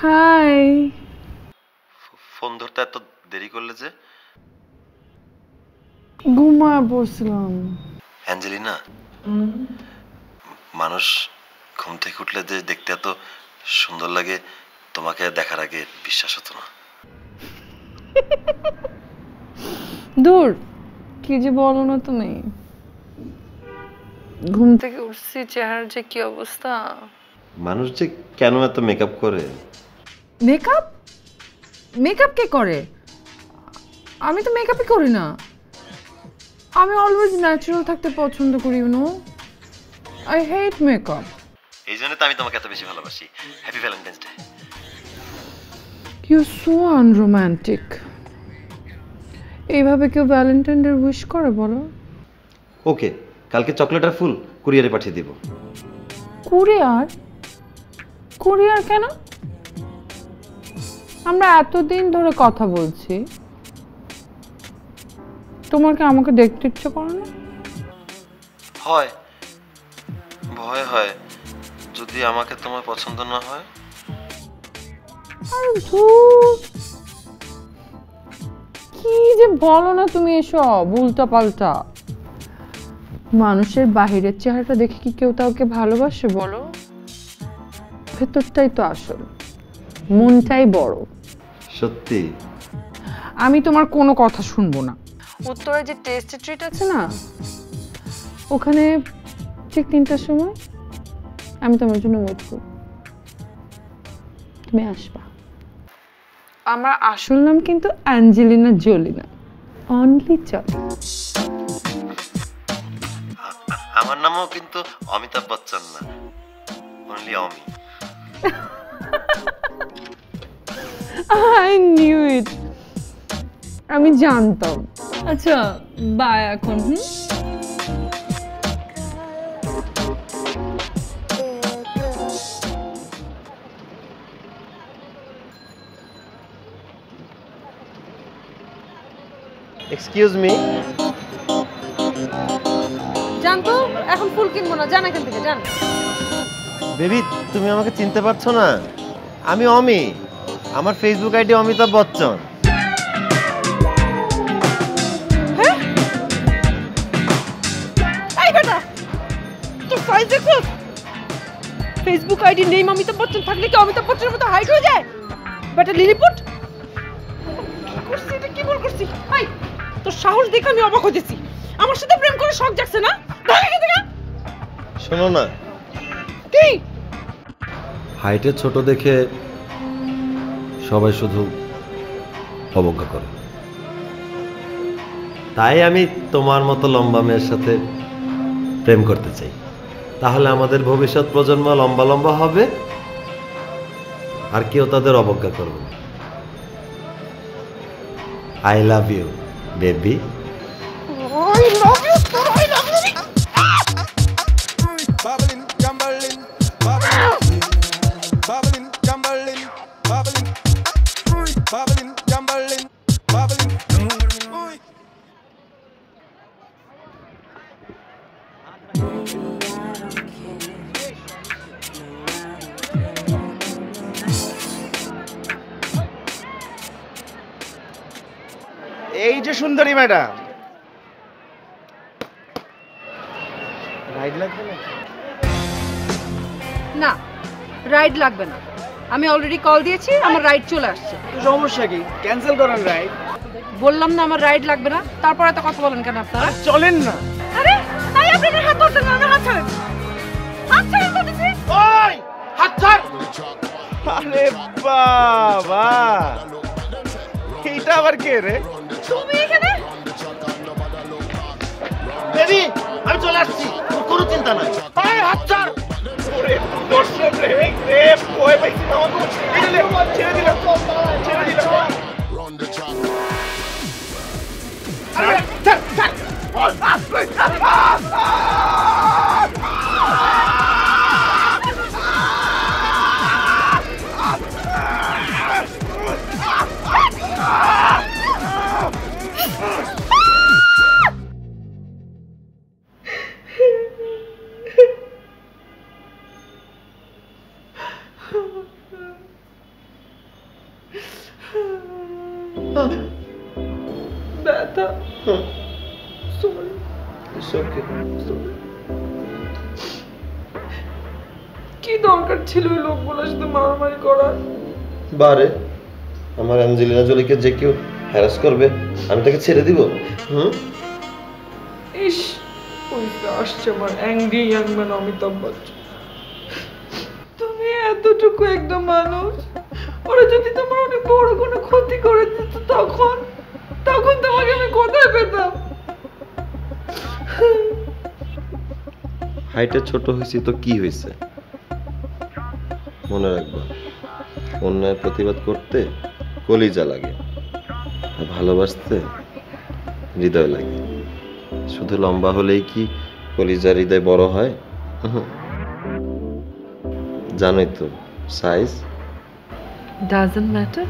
High. Phone ধরতে এত দেরি করলে যে? ঘুমায় পড়ছিলাম। অ্যাঞ্জেলিনা, মানুষ ঘুম থেকে উঠলে যে দেখতে এত সুন্দর লাগে তোমাকে দেখার আগে বিশ্বাস হতো না। দূর, কি যে বলো না তুমি। ঘুম থেকে উঠছি, চেহারার যে কি অবস্থা। মানুষ যে কেন এত মেকআপ করে? মেকআপ? মেকআপ কে করে? আমি তো মেকআপই করি না। আমি অলওয়েজ ন্যাচারাল থাকতে পছন্দ করি, you know. I hate makeup. এই জন্য তো আমি তোমাকে এত বেশি ভালোবাসি। Happy valentine's day. You so unromantic. এইভাবে কেউ ভ্যালেন্টাইন ডে উইশ করে বলো? ওকে, কালকে চকলেট আর ফুল কুরিয়ারে পাঠিয়ে দিব। কুরিয়ার? কুরিয়ার কেন? আমরা এতদিন ধরে কথা বলছি, তোমার কি আমাকে দেখতে ইচ্ছে করে না? হয়, ভয় হয় যদি আমাকে তোমার পছন্দ না হয়। আরে ধুর, কি যে বলো না তুমি এসব উল্টা পাল্টা। মানুষের বাহিরের চেহারাটা দেখে কি কেউ কাউকে ভালোবাসে বলো? ভেতরটাই তো আসল, মনটাই বড়। সত্যি? আমি তোমার কোনো কথা শুনবো না। উত্তরে যে টেস্ট ট্রিট আছে না, ওখানে ঠিক 3টার সময় আমি তোমার জন্য ওয়েট করব। তুমি আসবা। আমার আসল নাম কিন্তু অ্যাঞ্জেলিনা জোলি না, অনলি জলি। আমার নামও কিন্তু অমিতাভ বচ্চন না, only Omi. I knew it, আমি জানতাম। আচ্ছা বাই এখন। Excuse me. জান তো, এখন ফুল কিনবো না, জান এখান থেকে, জান। বেবি, তুমি আমাকে চিনতে পারছো না? আমি অমি, আমার ফেসবুক আইডি অমিতাভ বচ্চন। হ্যাঁ? এই বেটা, তোর সাইজ দেখো। Facebook ID name Amitabh Bachchan থাকলে কি অমিতাভ বচ্চনের মতো হাইট হয়ে যায়? বেটা লিলিপুট, কি করছিস এটা? কি বল করছিস? ভাই, তোর সাহস দেখে আমি অবাক হয়েছি। আমার সাথে প্রেম করে শখ জাগছে না? দাঁড়া এখান থেকে। শোনো না, কি? হাইটে ছোট দেখে সবাই শুধু অবজ্ঞা করে, তাই আমি তোমার মতো লম্বা মেয়ের সাথে প্রেম করতে চাই। তাহলে আমাদের ভবিষ্যৎ প্রজন্ম লম্বা লম্বা হবে আর কেউ তাদের অবজ্ঞা করবে না। I love you baby. I love you, sir. I love you. Bubbling, jumbling, bubbling, bubbling, jumbling, bubbling, bubbling, jumbling, bubbling. এই যে সুন্দরী ম্যাডাম, রাইড লাগবে না? না, রাইড লাগবে না। আমি অলরেডি কল দিয়েছি, আমার রাইড চলে আসছে। সমস্যা কি? ক্যান্সেল করেন রাইড। বললাম না আমার রাইড লাগবে না, তারপর এত কথা বলেন কেন আপনারা? চলেন না। আরে তাই আপনাদের হাত ধরতেন না, আমার হাত ছাড়েন। হাত ছাড়েন বলতেছি। ওই হাত ছাড়। আরে বাবা, এইটা আবার কে রে? তুমি এখানে? বেবি, আমি চলে আসছি, কোনো চিন্তা নাই। আরে হাত ছাড়। ওরে দর্শক রে, রে ভয় পাইছি না আমাকে। ছেড়ে দিলাম, ছেড়ে দিলাম। আরে ছাড়, ছাড়। ব্যথা হুম, সরি it's okay. কি দরকার ছিল ওই লোকগুলোর সাথে মারামারি করার? বারে আমার অ্যাঞ্জেলিনা জোলিকে যে কেউ হ্যারাস করবে আমি তাকে ছেড়ে দিব? হুম, ইস ওইটা আসছে আমার angry young man Amitabh Bachchan. তুমি এতটুকু একটা মানুষ, ওরা যদি তোমার অনেক বড় কোনো ক্ষতি করে দিত তখন তখন তোমাকে আমি কোথায় পেতাম? হাইটে ছোট হয়েছি তো কি হয়েছে? মনে রাখবা, অন্যায়ের প্রতিবাদ করতে কলিজা লাগে, আর ভালোবাসতে হৃদয় লাগে। শুধু লম্বা হলেই কি কলিজার হৃদয় বড় হয়? উহুম। জানোই তো সাইজ ডাজন্ট ম্যাটার।